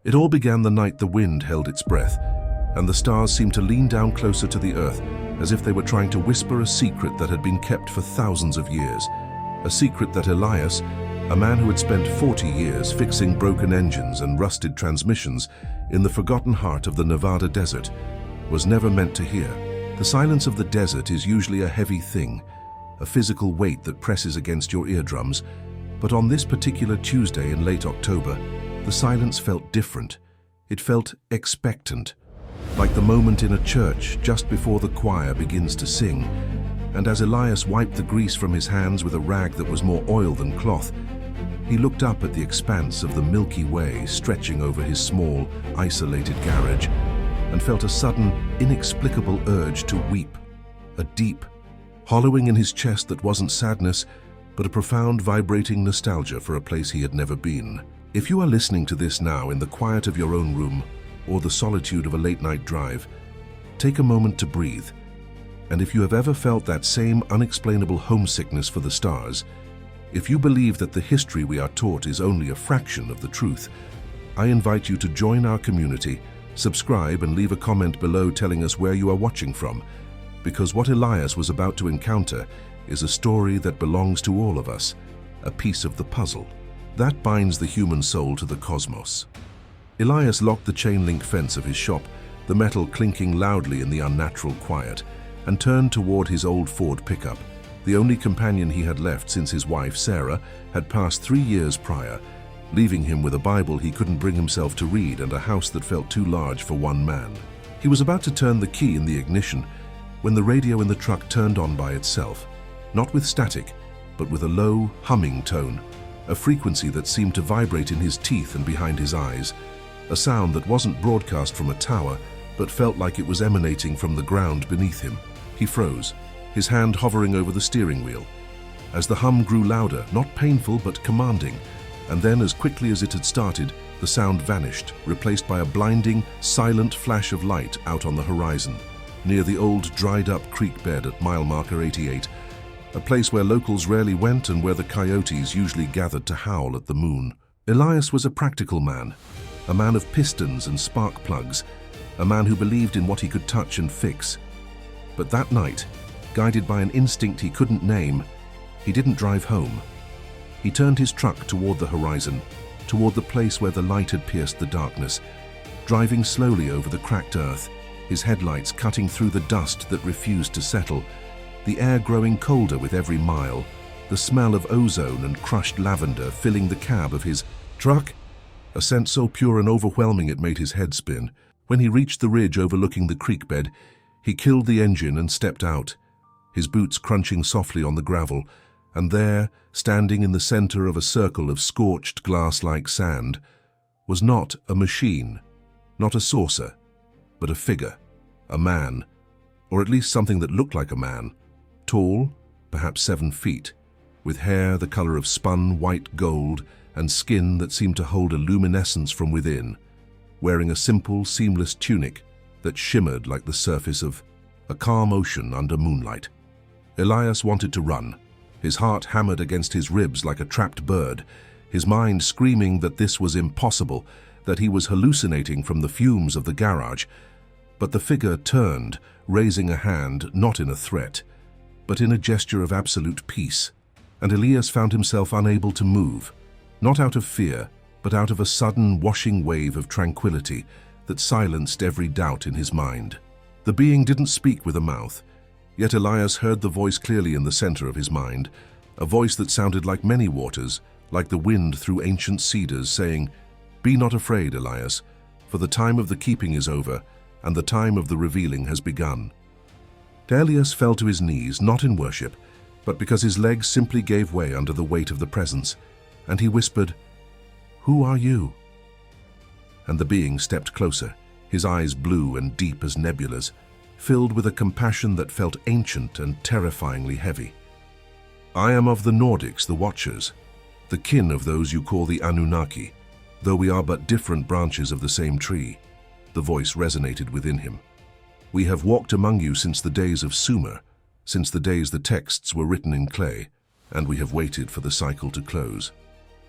It all began the night the wind held its breath, and the stars seemed to lean down closer to the earth, as if they were trying to whisper a secret that had been kept for thousands of years. A secret that Elias, a man who had spent 40 years fixing broken engines and rusted transmissions in the forgotten heart of the Nevada desert, was never meant to hear. The silence of the desert is usually a heavy thing, a physical weight that presses against your eardrums, but on this particular Tuesday in late October, the silence felt different. It felt expectant, like the moment in a church just before the choir begins to sing, and as Elias wiped the grease from his hands with a rag that was more oil than cloth, he looked up at the expanse of the Milky Way stretching over his small, isolated garage, and felt a sudden, inexplicable urge to weep. A deep, hollowing in his chest that wasn't sadness, but a profound, vibrating nostalgia for a place he had never been. If you are listening to this now in the quiet of your own room or the solitude of a late-night drive, take a moment to breathe. And if you have ever felt that same unexplainable homesickness for the stars, if you believe that the history we are taught is only a fraction of the truth, I invite you to join our community, subscribe and leave a comment below telling us where you are watching from, because what Elias was about to encounter is a story that belongs to all of us, a piece of the puzzle that binds the human soul to the cosmos. Elias locked the chain-link fence of his shop, the metal clinking loudly in the unnatural quiet, and turned toward his old Ford pickup, the only companion he had left since his wife, Sarah, had passed 3 years prior, leaving him with a Bible he couldn't bring himself to read and a house that felt too large for one man. He was about to turn the key in the ignition when the radio in the truck turned on by itself, not with static, but with a low, humming tone, a frequency that seemed to vibrate in his teeth and behind his eyes, a sound that wasn't broadcast from a tower, but felt like it was emanating from the ground beneath him. He froze, his hand hovering over the steering wheel. As the hum grew louder, not painful but commanding, and then as quickly as it had started, the sound vanished, replaced by a blinding, silent flash of light out on the horizon, near the old dried-up creek bed at mile marker 88, a place where locals rarely went and where the coyotes usually gathered to howl at the moon. Elias was a practical man, a man of pistons and spark plugs, a man who believed in what he could touch and fix. But that night, guided by an instinct he couldn't name, he didn't drive home. He turned his truck toward the horizon, toward the place where the light had pierced the darkness, driving slowly over the cracked earth, his headlights cutting through the dust that refused to settle, the air growing colder with every mile, the smell of ozone and crushed lavender filling the cab of his truck, a scent so pure and overwhelming it made his head spin. When he reached the ridge overlooking the creek bed, he killed the engine and stepped out, his boots crunching softly on the gravel, and there, standing in the center of a circle of scorched glass-like sand, was not a machine, not a saucer, but a figure, a man, or at least something that looked like a man, tall, perhaps 7 feet, with hair the color of spun white gold and skin that seemed to hold a luminescence from within, wearing a simple, seamless tunic that shimmered like the surface of a calm ocean under moonlight. Elias wanted to run, his heart hammered against his ribs like a trapped bird, his mind screaming that this was impossible, that he was hallucinating from the fumes of the garage. But the figure turned, raising a hand not in a threat, but in a gesture of absolute peace, and Elias found himself unable to move, not out of fear, but out of a sudden washing wave of tranquility that silenced every doubt in his mind. The being didn't speak with a mouth, yet Elias heard the voice clearly in the center of his mind, a voice that sounded like many waters, like the wind through ancient cedars, saying, "Be not afraid, Elias, for the time of the keeping is over, and the time of the revealing has begun." Elias fell to his knees, not in worship, but because his legs simply gave way under the weight of the presence, and he whispered, "Who are you?" And the being stepped closer, his eyes blue and deep as nebulas, filled with a compassion that felt ancient and terrifyingly heavy. "I am of the Nordics, the Watchers, the kin of those you call the Anunnaki, though we are but different branches of the same tree." The voice resonated within him. "We have walked among you since the days of Sumer, since the days the texts were written in clay, and we have waited for the cycle to close."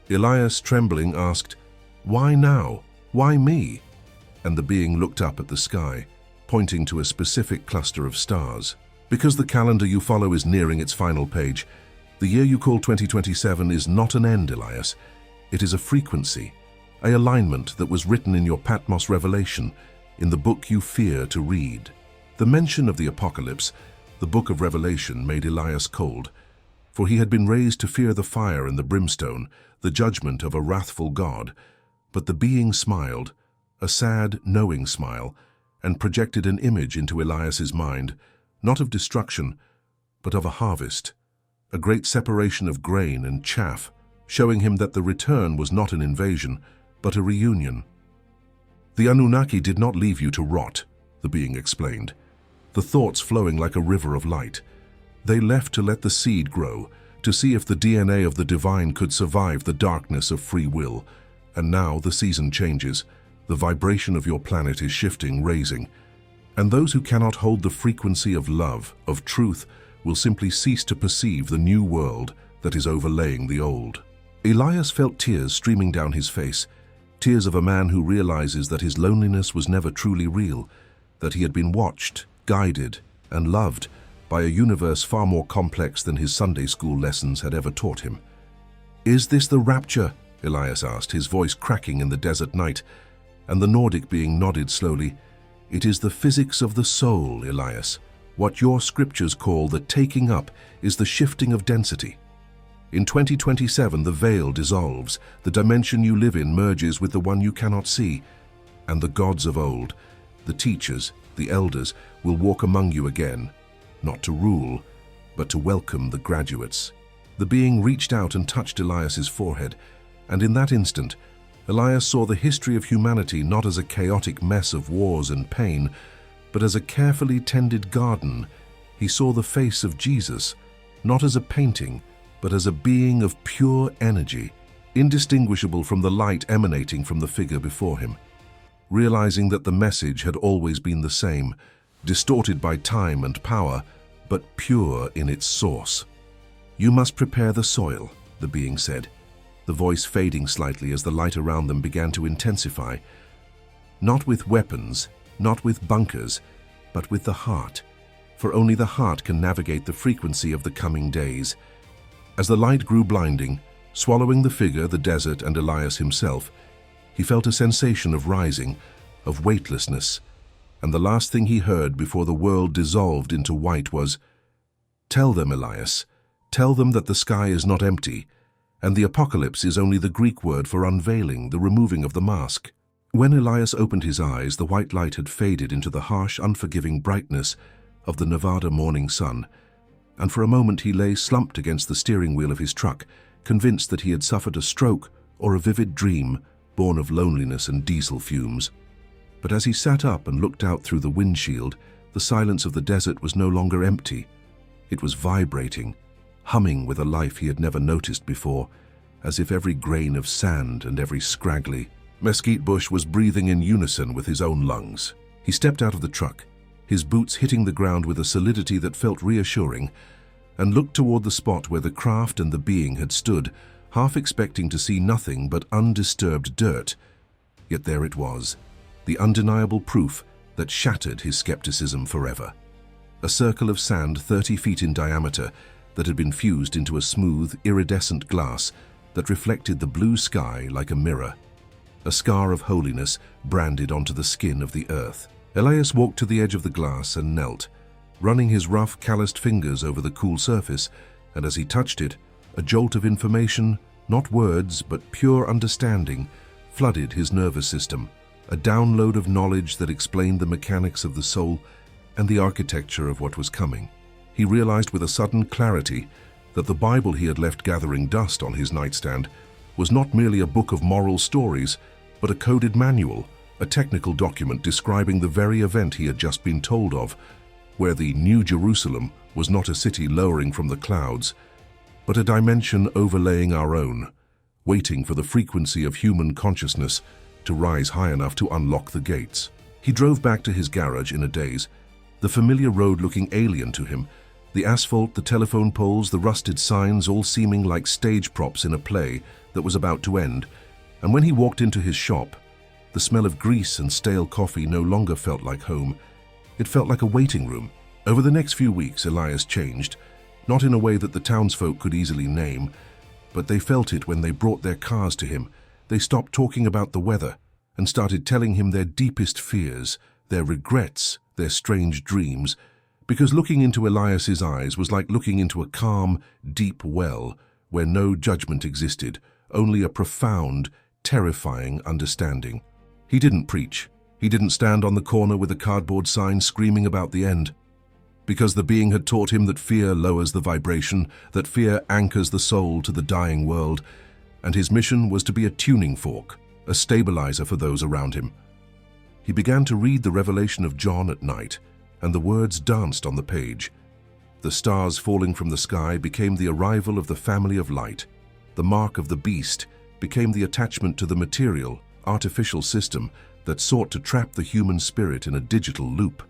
Elias, trembling, asked, "Why now?" Why me? And the being looked up at the sky, pointing to a specific cluster of stars. Because the calendar you follow is nearing its final page, the year you call 2027 is not an end, Elias. It is a frequency, an alignment that was written in your Patmos revelation, in the book you fear to read. The mention of the apocalypse, the book of Revelation, made Elias cold, for he had been raised to fear the fire and the brimstone, the judgment of a wrathful God. But the being smiled, a sad, knowing smile, and projected an image into Elias's mind, not of destruction, but of a harvest, a great separation of grain and chaff, showing him that the return was not an invasion, but a reunion. The Anunnaki did not leave you to rot, the being explained, the thoughts flowing like a river of light. They left to let the seed grow, to see if the DNA of the divine could survive the darkness of free will. And now the season changes. The vibration of your planet is shifting, raising. And those who cannot hold the frequency of love, of truth, will simply cease to perceive the new world that is overlaying the old. Elias felt tears streaming down his face, tears of a man who realizes that his loneliness was never truly real, that he had been watched, guided, and loved by a universe far more complex than his Sunday school lessons had ever taught him. "Is this the rapture?" Elias asked, his voice cracking in the desert night, and the Nordic being nodded slowly. "It is the physics of the soul, Elias. What your scriptures call the taking up is the shifting of density. In 2027, the veil dissolves, the dimension you live in merges with the one you cannot see, and the gods of old, the teachers, the elders, will walk among you again, not to rule, but to welcome the graduates." The being reached out and touched Elias's forehead, and in that instant, Elias saw the history of humanity not as a chaotic mess of wars and pain, but as a carefully tended garden. He saw the face of Jesus, not as a painting, but as a being of pure energy, indistinguishable from the light emanating from the figure before him. Realizing that the message had always been the same, distorted by time and power, but pure in its source. "You must prepare the soil," the being said, the voice fading slightly as the light around them began to intensify. "Not with weapons, not with bunkers, but with the heart, for only the heart can navigate the frequency of the coming days." As the light grew blinding, swallowing the figure, the desert, and Elias himself, he felt a sensation of rising, of weightlessness, and the last thing he heard before the world dissolved into white was, "Tell them, Elias, tell them that the sky is not empty, and the apocalypse is only the Greek word for unveiling, the removing of the mask." When Elias opened his eyes, the white light had faded into the harsh, unforgiving brightness of the Nevada morning sun, and for a moment he lay slumped against the steering wheel of his truck, convinced that he had suffered a stroke or a vivid dream born of loneliness and diesel fumes. But as he sat up and looked out through the windshield, the silence of the desert was no longer empty. It was vibrating, humming with a life he had never noticed before, as if every grain of sand and every scraggly mesquite bush was breathing in unison with his own lungs. He stepped out of the truck, his boots hitting the ground with a solidity that felt reassuring, and looked toward the spot where the craft and the being had stood, half expecting to see nothing but undisturbed dirt. Yet there it was, the undeniable proof that shattered his skepticism forever. A circle of sand 30 feet in diameter that had been fused into a smooth, iridescent glass that reflected the blue sky like a mirror. A scar of holiness branded onto the skin of the earth. Elias walked to the edge of the glass and knelt, running his rough, calloused fingers over the cool surface, and as he touched it, a jolt of information, not words but pure understanding, flooded his nervous system, a download of knowledge that explained the mechanics of the soul and the architecture of what was coming. He realized with a sudden clarity that the Bible he had left gathering dust on his nightstand was not merely a book of moral stories, but a coded manual, a technical document describing the very event he had just been told of, where the New Jerusalem was not a city lowering from the clouds, but a dimension overlaying our own, waiting for the frequency of human consciousness to rise high enough to unlock the gates. He drove back to his garage in a daze, the familiar road looking alien to him, the asphalt, the telephone poles, the rusted signs all seeming like stage props in a play that was about to end. And when he walked into his shop, The smell of grease and stale coffee no longer felt like home. It felt like a waiting room. Over the next few weeks, Elias changed, not in a way that the townsfolk could easily name, but they felt it when they brought their cars to him. They stopped talking about the weather and started telling him their deepest fears, their regrets, their strange dreams, because looking into Elias's eyes was like looking into a calm, deep well where no judgment existed, only a profound, terrifying understanding. He didn't preach. He didn't stand on the corner with a cardboard sign screaming about the end, because the being had taught him that fear lowers the vibration, that fear anchors the soul to the dying world, and his mission was to be a tuning fork, a stabilizer for those around him. He began to read the revelation of John at night, and the words danced on the page. The stars falling from the sky became the arrival of the family of light. The mark of the beast became the attachment to the material, artificial system that sought to trap the human spirit in a digital loop.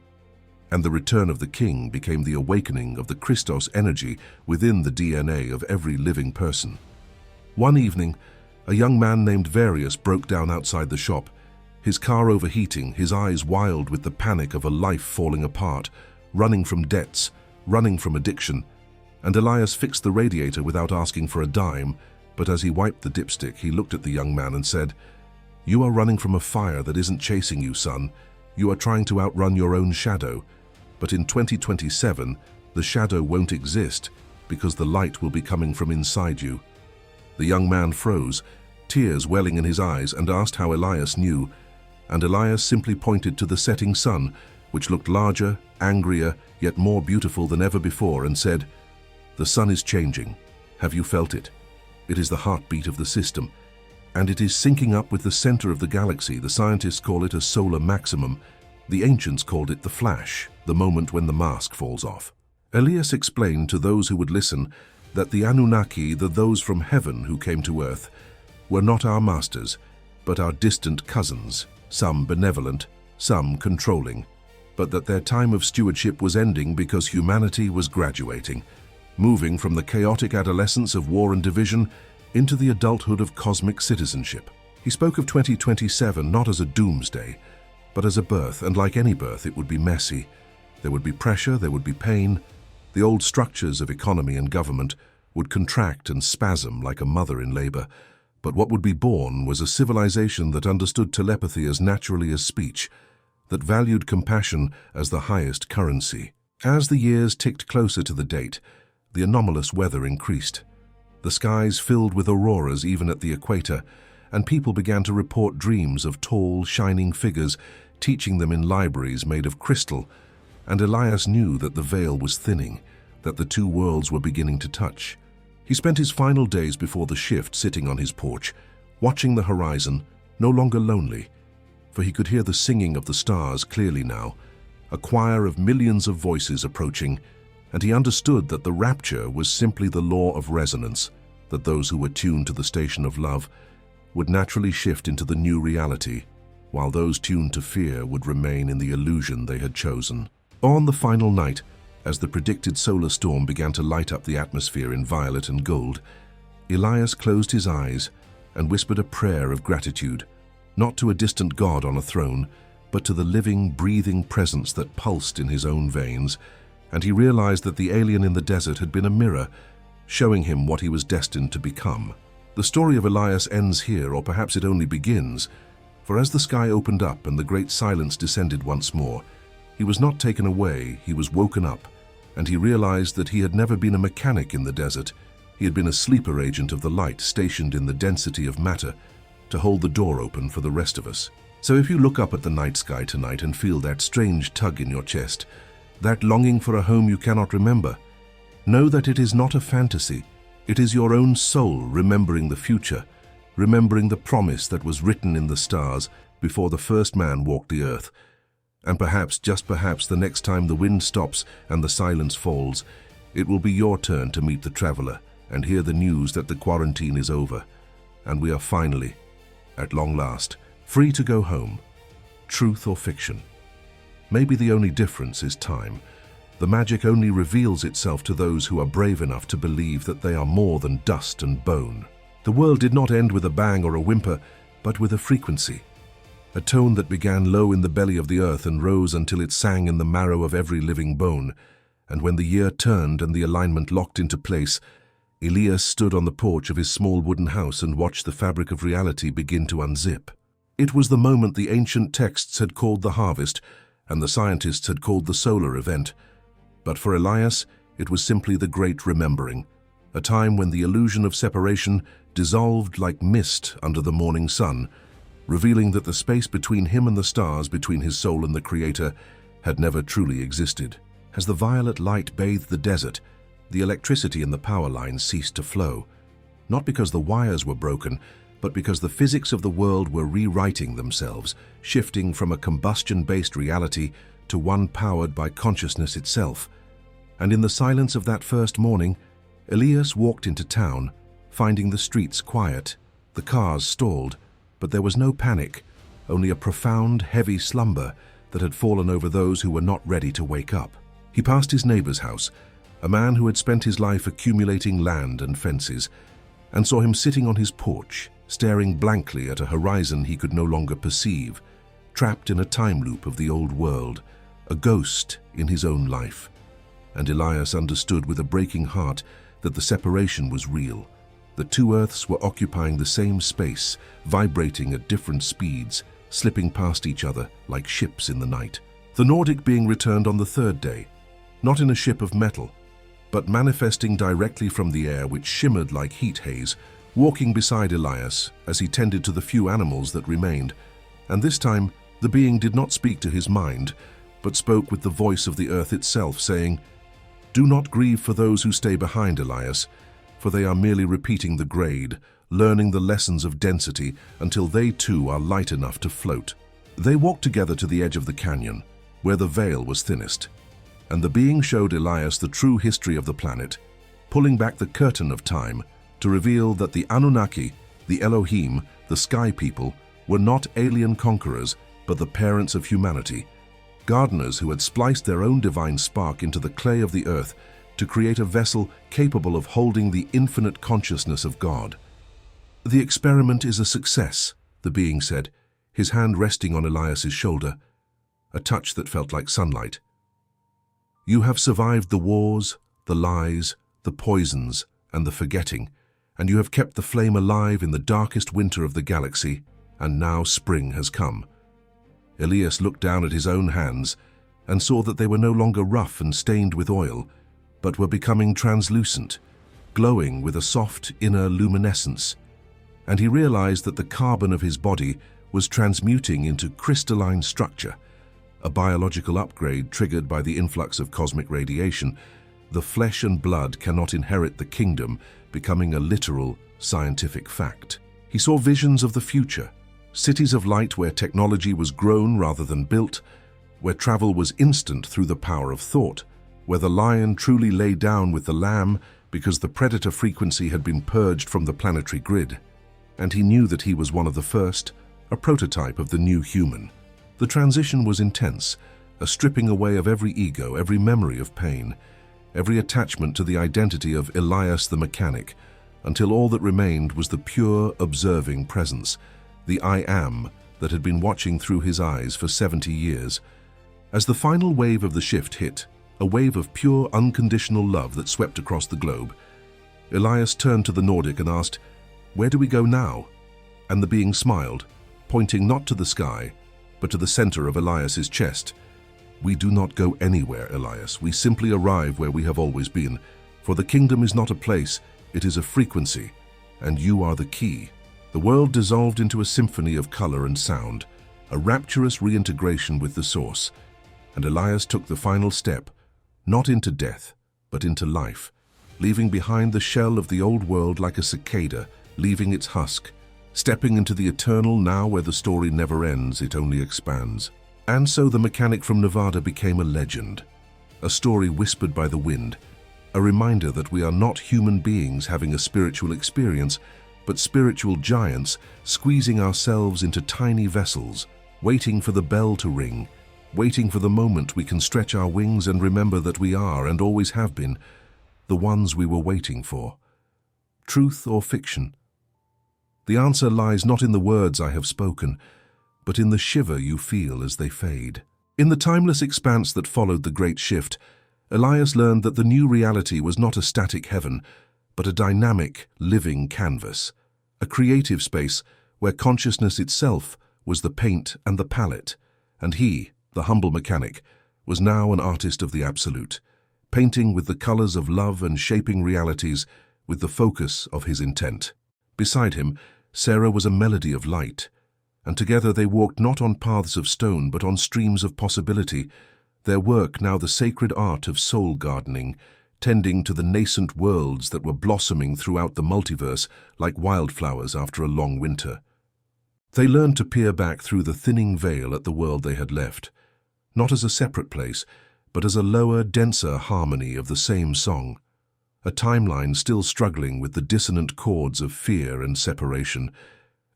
And the return of the king became the awakening of the Christos energy within the DNA of every living person. One evening, a young man named Varius broke down outside the shop, his car overheating, his eyes wild with the panic of a life falling apart, running from debts, running from addiction. And Elias fixed the radiator without asking for a dime, but as he wiped the dipstick, he looked at the young man and said, "You are running from a fire that isn't chasing you, son. You are trying to outrun your own shadow. But in 2027, the shadow won't exist because the light will be coming from inside you." The young man froze, tears welling in his eyes, and asked how Elias knew. And Elias simply pointed to the setting sun, which looked larger, angrier, yet more beautiful than ever before, and said, "The sun is changing. Have you felt it? It is the heartbeat of the system, and it is syncing up with the center of the galaxy. The scientists call it a solar maximum. The ancients called it the flash, the moment when the mask falls off." Elias explained to those who would listen that the Anunnaki, those from heaven who came to earth, were not our masters, but our distant cousins, some benevolent, some controlling, but that their time of stewardship was ending because humanity was graduating, moving from the chaotic adolescence of war and division into the adulthood of cosmic citizenship. He spoke of 2027 not as a doomsday, but as a birth, and like any birth, it would be messy. There would be pressure, there would be pain. The old structures of economy and government would contract and spasm like a mother in labor. But what would be born was a civilization that understood telepathy as naturally as speech, that valued compassion as the highest currency. As the years ticked closer to the date, the anomalous weather increased. The skies filled with auroras even at the equator, and people began to report dreams of tall, shining figures teaching them in libraries made of crystal, and Elias knew that the veil was thinning, that the two worlds were beginning to touch. He spent his final days before the shift sitting on his porch, watching the horizon, no longer lonely, for he could hear the singing of the stars clearly now, a choir of millions of voices approaching, and he understood that the rapture was simply the law of resonance, that those who were tuned to the station of love would naturally shift into the new reality, while those tuned to fear would remain in the illusion they had chosen. On the final night, as the predicted solar storm began to light up the atmosphere in violet and gold, Elias closed his eyes and whispered a prayer of gratitude, not to a distant god on a throne, but to the living, breathing presence that pulsed in his own veins, and he realized that the alien in the desert had been a mirror, showing him what he was destined to become. The story of Elias ends here, or perhaps it only begins, for as the sky opened up and the great silence descended once more, he was not taken away, he was woken up, and he realized that he had never been a mechanic in the desert. He had been a sleeper agent of the light stationed in the density of matter to hold the door open for the rest of us. So if you look up at the night sky tonight and feel that strange tug in your chest, that longing for a home you cannot remember, know that it is not a fantasy. It is your own soul remembering the future, remembering the promise that was written in the stars before the first man walked the earth. And perhaps, just perhaps, the next time the wind stops and the silence falls, it will be your turn to meet the traveler and hear the news that the quarantine is over, and we are finally, at long last, free to go home. Truth or fiction? Maybe the only difference is time. The magic only reveals itself to those who are brave enough to believe that they are more than dust and bone. The world did not end with a bang or a whimper, but with a frequency a tone that began low in the belly of the earth and rose until it sang in the marrow of every living bone. And when the year turned and the alignment locked into place, Elias stood on the porch of his small wooden house and watched the fabric of reality begin to unzip. It was the moment the ancient texts had called the harvest and the scientists had called the solar event. But for Elias, it was simply the great remembering, a time when the illusion of separation dissolved like mist under the morning sun, revealing that the space between him and the stars, between his soul and the Creator, had never truly existed. As the violet light bathed the desert, the electricity in the power lines ceased to flow, not because the wires were broken, but because the physics of the world were rewriting themselves, shifting from a combustion-based reality to one powered by consciousness itself. And in the silence of that first morning, Elias walked into town, finding the streets quiet, the cars stalled, but there was no panic, only a profound, heavy slumber that had fallen over those who were not ready to wake up. He passed his neighbor's house, a man who had spent his life accumulating land and fences, and saw him sitting on his porch, staring blankly at a horizon he could no longer perceive, trapped in a time loop of the old world, a ghost in his own life. And Elias understood with a breaking heart that the separation was real. The two Earths were occupying the same space, vibrating at different speeds, slipping past each other like ships in the night. The Nordic being returned on the third day, not in a ship of metal, but manifesting directly from the air which shimmered like heat haze, walking beside Elias as he tended to the few animals that remained. And this time, the being did not speak to his mind, but spoke with the voice of the earth itself, saying, "Do not grieve for those who stay behind, Elias, for they are merely repeating the grade, learning the lessons of density until they too are light enough to float." They walked together to the edge of the canyon, where the veil was thinnest, and the being showed Elias the true history of the planet, pulling back the curtain of time to reveal that the Anunnaki, the Elohim, the Sky People, were not alien conquerors, but the parents of humanity, gardeners who had spliced their own divine spark into the clay of the earth to create a vessel capable of holding the infinite consciousness of God. "The experiment is a success," the being said, his hand resting on Elias's shoulder, a touch that felt like sunlight. "You have survived the wars, the lies, the poisons, and the forgetting, and you have kept the flame alive in the darkest winter of the galaxy, and now spring has come." Elias looked down at his own hands and saw that they were no longer rough and stained with oil, but were becoming translucent, glowing with a soft inner luminescence. And he realized that the carbon of his body was transmuting into crystalline structure, a biological upgrade triggered by the influx of cosmic radiation. The flesh and blood cannot inherit the kingdom, becoming a literal scientific fact. He saw visions of the future, cities of light where technology was grown rather than built, where travel was instant through the power of thought, where the lion truly lay down with the lamb because the predator frequency had been purged from the planetary grid. And he knew that he was one of the first, a prototype of the new human. The transition was intense, a stripping away of every ego, every memory of pain, every attachment to the identity of Elias the mechanic, until all that remained was the pure, observing presence, the I Am that had been watching through his eyes for 70 years. As the final wave of the shift hit, a wave of pure, unconditional love that swept across the globe, Elias turned to the Nordic and asked, "Where do we go now?" And the being smiled, pointing not to the sky, but to the center of Elias's chest. "We do not go anywhere, Elias. We simply arrive where we have always been. For the kingdom is not a place, it is a frequency, and you are the key." The world dissolved into a symphony of color and sound, a rapturous reintegration with the source, and Elias took the final step, not into death, but into life, leaving behind the shell of the old world like a cicada, leaving its husk, stepping into the eternal now where the story never ends, it only expands. And so the mechanic from Nevada became a legend, a story whispered by the wind, a reminder that we are not human beings having a spiritual experience, but spiritual giants squeezing ourselves into tiny vessels, waiting for the bell to ring, waiting for the moment we can stretch our wings and remember that we are, and always have been, the ones we were waiting for. Truth or fiction? The answer lies not in the words I have spoken, but in the shiver you feel as they fade. In the timeless expanse that followed the Great Shift, Elias learned that the new reality was not a static heaven, but a dynamic, living canvas, a creative space where consciousness itself was the paint and the palette, and he, the humble mechanic, was now an artist of the absolute, painting with the colors of love and shaping realities with the focus of his intent. Beside him, Sarah was a melody of light, and together they walked not on paths of stone but on streams of possibility, their work now the sacred art of soul gardening, tending to the nascent worlds that were blossoming throughout the multiverse like wildflowers after a long winter. They learned to peer back through the thinning veil at the world they had left, not as a separate place, but as a lower, denser harmony of the same song, a timeline still struggling with the dissonant chords of fear and separation,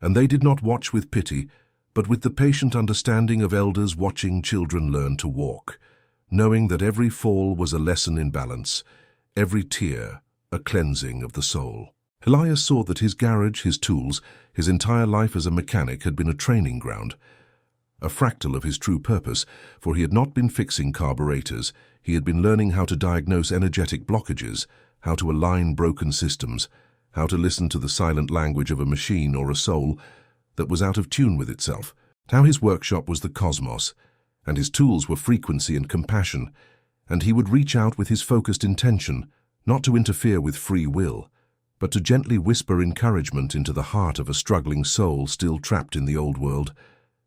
and they did not watch with pity, but with the patient understanding of elders watching children learn to walk, knowing that every fall was a lesson in balance, every tear a cleansing of the soul. Elias saw that his garage, his tools, his entire life as a mechanic had been a training ground, a fractal of his true purpose, for he had not been fixing carburetors, he had been learning how to diagnose energetic blockages, how to align broken systems, how to listen to the silent language of a machine or a soul that was out of tune with itself, how his workshop was the cosmos, and his tools were frequency and compassion, and he would reach out with his focused intention, not to interfere with free will, but to gently whisper encouragement into the heart of a struggling soul still trapped in the old world,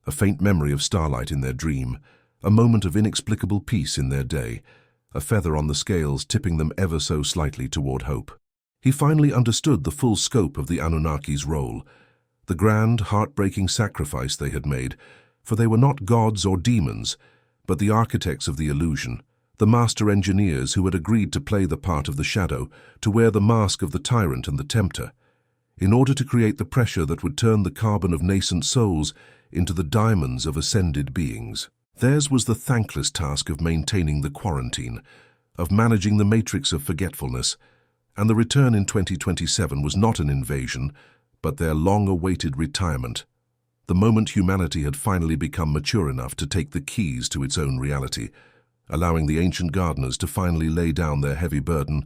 a faint memory of starlight in their dream, a moment of inexplicable peace in their day, a feather on the scales tipping them ever so slightly toward hope. He finally understood the full scope of the Anunnaki's role, the grand, heartbreaking sacrifice they had made, for they were not gods or demons, but the architects of the illusion, the master engineers who had agreed to play the part of the shadow, to wear the mask of the tyrant and the tempter, in order to create the pressure that would turn the carbon of nascent souls into the diamonds of ascended beings. Theirs was the thankless task of maintaining the quarantine, of managing the matrix of forgetfulness, and the return in 2027 was not an invasion, but their long-awaited retirement, the moment humanity had finally become mature enough to take the keys to its own reality, allowing the ancient gardeners to finally lay down their heavy burden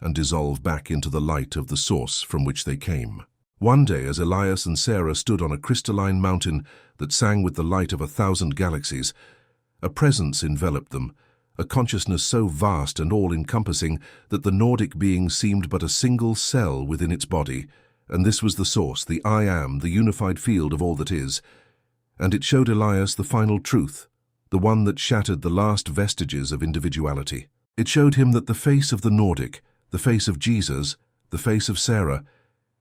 and dissolve back into the light of the source from which they came. One day, as Elias and Sarah stood on a crystalline mountain that sang with the light of 1,000 galaxies, a presence enveloped them, a consciousness so vast and all-encompassing that the Nordic being seemed but a single cell within its body, and this was the source, the I Am, the unified field of all that is. And it showed Elias the final truth, the one that shattered the last vestiges of individuality. It showed him that the face of the Nordic, the face of Jesus, the face of Sarah,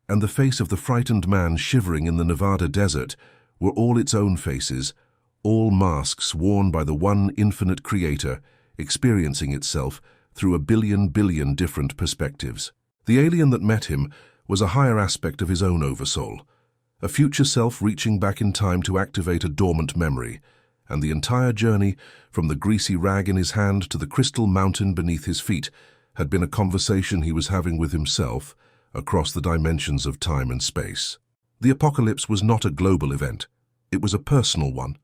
and the face of the frightened man shivering in the Nevada desert were all its own faces, all masks worn by the one infinite creator, experiencing itself through a billion different perspectives. The alien that met him was a higher aspect of his own oversoul, a future self reaching back in time to activate a dormant memory, and the entire journey, from the greasy rag in his hand to the crystal mountain beneath his feet, had been a conversation he was having with himself across the dimensions of time and space. The apocalypse was not a global event. It was a personal one,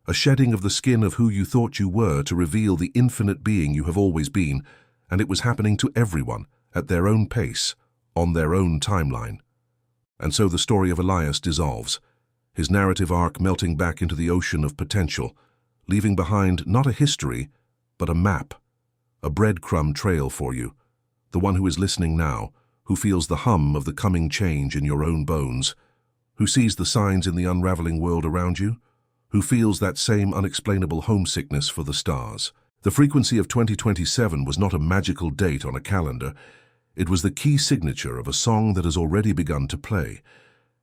a shedding of the skin of who you thought you were to reveal the infinite being you have always been, and it was happening to everyone, at their own pace, on their own timeline. And so the story of Elias dissolves, his narrative arc melting back into the ocean of potential, leaving behind not a history, but a map, a breadcrumb trail for you, the one who is listening now, who feels the hum of the coming change in your own bones, who sees the signs in the unraveling world around you, who feels that same unexplainable homesickness for the stars. The frequency of 2027 was not a magical date on a calendar. It was the key signature of a song that has already begun to play,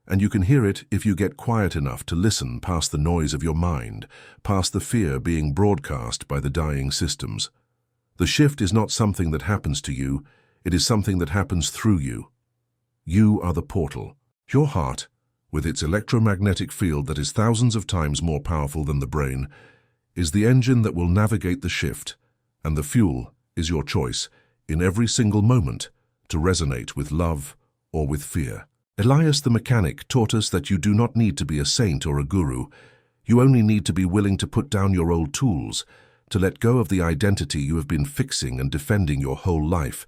and you can hear it if you get quiet enough to listen past the noise of your mind, past the fear being broadcast by the dying systems. The shift is not something that happens to you, it is something that happens through you. You are the portal. Your heart, with its electromagnetic field that is thousands of times more powerful than the brain, is the engine that will navigate the shift, and the fuel is your choice, in every single moment, to resonate with love or with fear. Elias the mechanic taught us that you do not need to be a saint or a guru. You only need to be willing to put down your old tools, to let go of the identity you have been fixing and defending your whole life,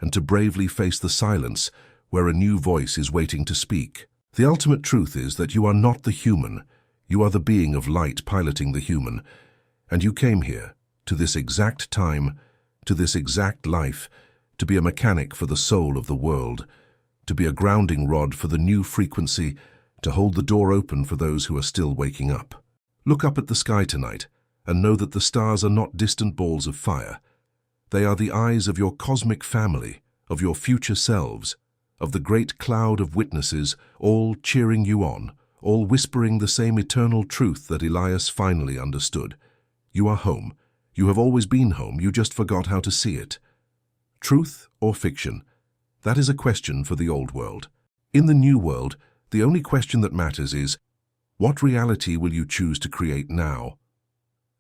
and to bravely face the silence where a new voice is waiting to speak. The ultimate truth is that you are not the human. You are the being of light piloting the human, and you came here, to this exact time, to this exact life, to be a mechanic for the soul of the world, to be a grounding rod for the new frequency, to hold the door open for those who are still waking up. Look up at the sky tonight and know that the stars are not distant balls of fire. They are the eyes of your cosmic family, of your future selves, of the great cloud of witnesses, all cheering you on, all whispering the same eternal truth that Elias finally understood. You are home. You have always been home, you just forgot how to see it. Truth or fiction? That is a question for the old world. In the new world, the only question that matters is, what reality will you choose to create now?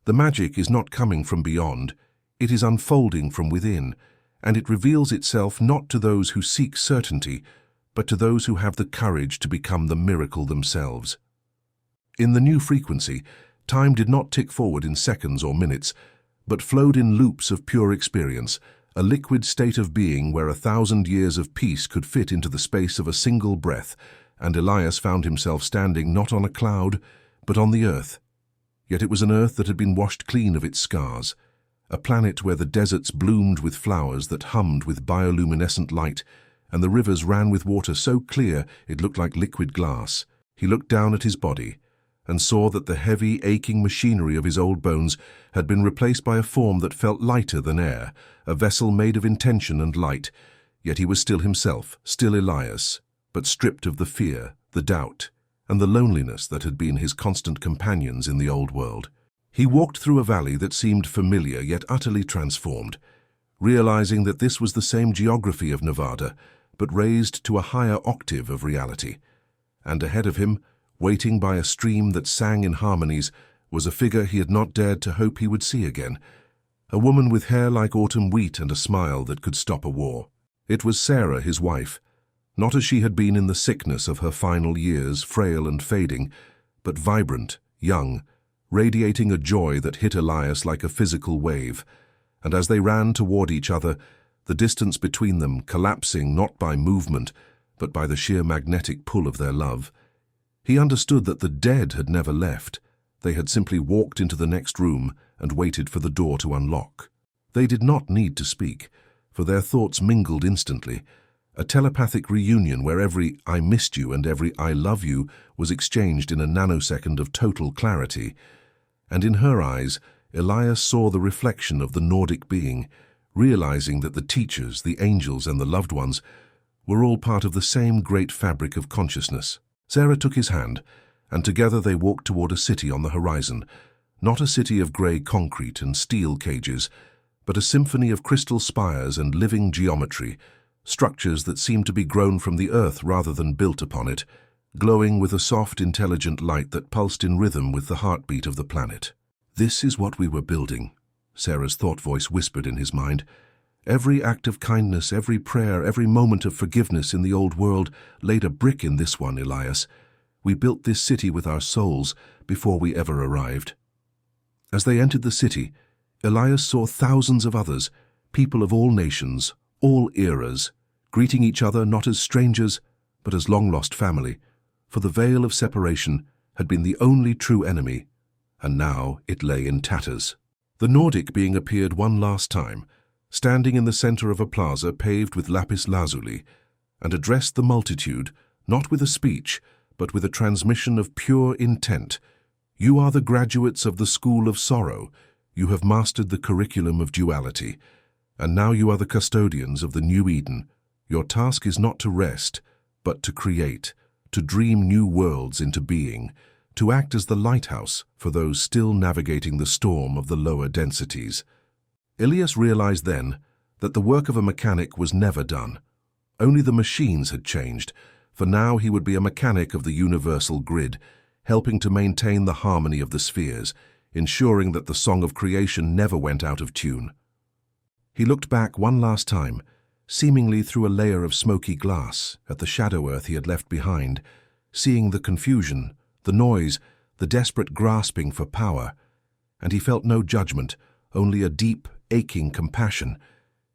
The magic is not coming from beyond, it is unfolding from within, and it reveals itself not to those who seek certainty, but to those who have the courage to become the miracle themselves. In the new frequency, time did not tick forward in seconds or minutes, but flowed in loops of pure experience, a liquid state of being where 1,000 years of peace could fit into the space of a single breath, and Elias found himself standing not on a cloud, but on the earth. Yet it was an earth that had been washed clean of its scars, a planet where the deserts bloomed with flowers that hummed with bioluminescent light, and the rivers ran with water so clear it looked like liquid glass. He looked down at his body, and saw that the heavy, aching machinery of his old bones had been replaced by a form that felt lighter than air, a vessel made of intention and light. Yet he was still himself, still Elias, but stripped of the fear, the doubt, and the loneliness that had been his constant companions in the old world. He walked through a valley that seemed familiar yet utterly transformed, realizing that this was the same geography of Nevada, but raised to a higher octave of reality. And ahead of him, waiting by a stream that sang in harmonies, was a figure he had not dared to hope he would see again, a woman with hair like autumn wheat and a smile that could stop a war. It was Sarah, his wife, not as she had been in the sickness of her final years, frail and fading, but vibrant, young, radiating a joy that hit Elias like a physical wave. And as they ran toward each other, the distance between them collapsing not by movement, but by the sheer magnetic pull of their love, he understood that the dead had never left. They had simply walked into the next room and waited for the door to unlock. They did not need to speak, for their thoughts mingled instantly, a telepathic reunion where every "I missed you" and every "I love you" was exchanged in a nanosecond of total clarity. And in her eyes, Elias saw the reflection of the Nordic being, realizing that the teachers, the angels, and the loved ones were all part of the same great fabric of consciousness. Sarah took his hand, and together they walked toward a city on the horizon, not a city of grey concrete and steel cages, but a symphony of crystal spires and living geometry, structures that seemed to be grown from the earth rather than built upon it, glowing with a soft, intelligent light that pulsed in rhythm with the heartbeat of the planet. "This is what we were building," Sarah's thought voice whispered in his mind. "Every act of kindness, every prayer, every moment of forgiveness in the old world laid a brick in this one, Elias. We built this city with our souls before we ever arrived." As they entered the city, Elias saw thousands of others, people of all nations, all eras, greeting each other not as strangers, but as long-lost family, for the veil of separation had been the only true enemy, and now it lay in tatters. The Nordic being appeared one last time, standing in the center of a plaza paved with lapis lazuli, and addressed the multitude, not with a speech, but with a transmission of pure intent. "You are the graduates of the School of Sorrow. You have mastered the curriculum of duality, and now you are the custodians of the new Eden. Your task is not to rest, but to create, to dream new worlds into being, to act as the lighthouse for those still navigating the storm of the lower densities." Elias realized then that the work of a mechanic was never done. Only the machines had changed, for now he would be a mechanic of the universal grid, helping to maintain the harmony of the spheres, ensuring that the song of creation never went out of tune. He looked back one last time, seemingly through a layer of smoky glass, at the shadow earth he had left behind, seeing the confusion, the noise, the the desperate grasping for power, and he felt no judgment, only a deep, aching compassion,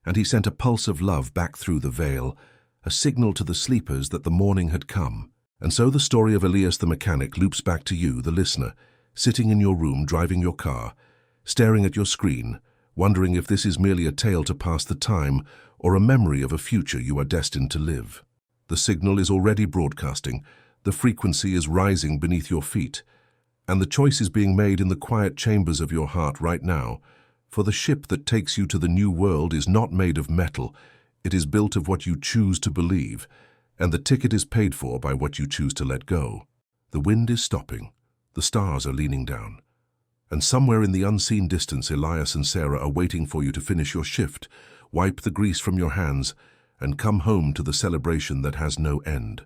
and he sent a pulse of love back through the veil, a signal to the sleepers that the morning had come. And so the story of Elias the mechanic loops back to you, the listener, sitting in your room driving your car, staring at your screen, wondering if this is merely a tale to pass the time or a memory of a future you are destined to live. The signal is already broadcasting, the frequency is rising beneath your feet, and the choice is being made in the quiet chambers of your heart right now, for the ship that takes you to the new world is not made of metal, it is built of what you choose to believe, and the ticket is paid for by what you choose to let go. The wind is stopping, the stars are leaning down, and somewhere in the unseen distance Elias and Sarah are waiting for you to finish your shift, wipe the grease from your hands, and come home to the celebration that has no end.